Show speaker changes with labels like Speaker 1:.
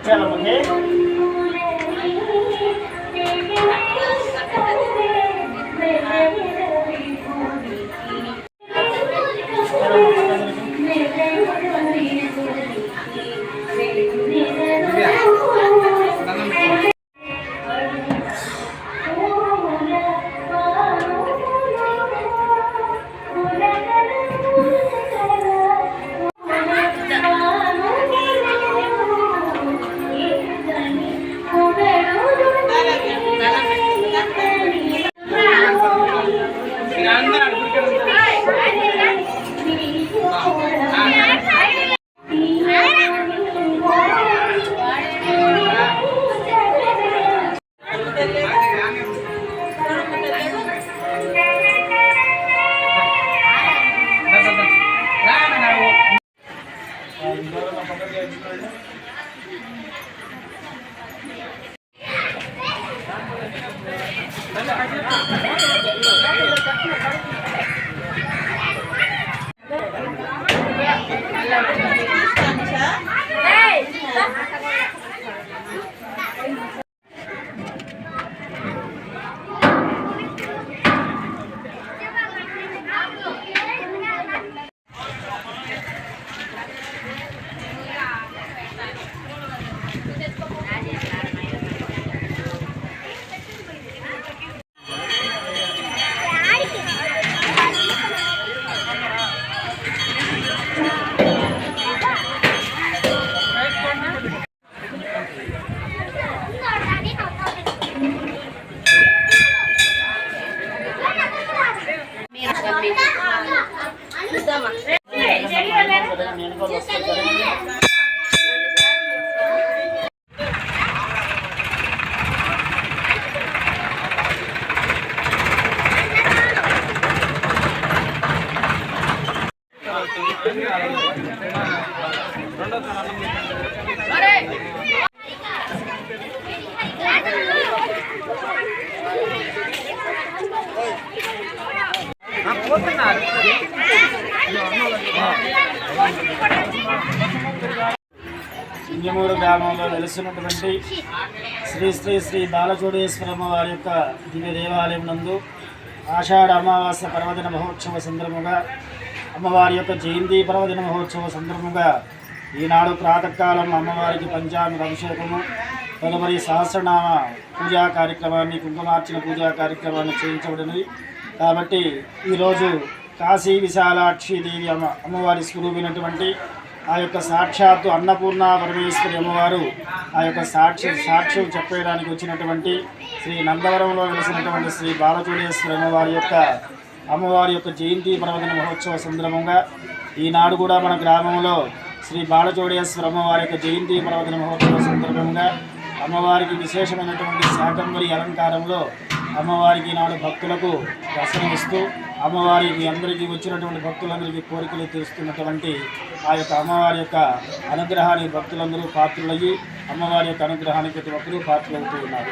Speaker 1: चलो मुझे సింగమూరు గ్రామంలో వెలుస్తున్నటువంటి శ్రీ శ్రీ శ్రీ బాలచోడేశ్వరమ్మ వారి యొక్క దివ్య దేవాలయం నందు ఆషాఢ అమావాస్య పర్వదిన మహోత్సవ సందర్భంగా అమ్మవారి యొక్క జయంతి పర్వదిన మహోత్సవ సందర్భంగా ఈనాడు ప్రాతకాలం అమ్మవారికి పంచామృత అభిషేకము తదుపరి సహస్రనామ పూజా కార్యక్రమాన్ని కుంకుమార్చన పూజా కార్యక్రమాన్ని చేయించబడినది. కాబట్టి ఈరోజు కాశీ విశాలాక్షి దేవి అమ్మవారి స్వరూపినటువంటి ఆ యొక్క సాక్షాత్తు అన్నపూర్ణ పరమేశ్వరి అమ్మవారు ఆ యొక్క సాక్ష్యం చెప్పడానికి వచ్చినటువంటి శ్రీ నందవరంలో వెలిసినటువంటి శ్రీ బాలచోడేశ్వరి అమ్మవారి యొక్క జయంతి పర్వదిన మహోత్సవ సందర్భంగా ఈనాడు కూడా మన గ్రామంలో శ్రీ బాలచోడేశ్వరి అమ్మవారి యొక్క జయంతి పర్వదిన మహోత్సవ సందర్భంగా అమ్మవారికి విశేషమైనటువంటి శాకంబరి అలంకారంలో అమ్మవారికి ఈనాడు భక్తులకు దర్శనమిస్తూ అమ్మవారికి అందరికీ వచ్చినటువంటి భక్తులందరికీ కోరికలు తీరుస్తున్నటువంటి ఆ యొక్క అమ్మవారి యొక్క అనుగ్రహానికి భక్తులందరూ పాత్రులయ్యి అమ్మవారి యొక్క అనుగ్రహానికి ప్రతి ఒక్కరూ పాత్రలవుతూ ఉన్నారు.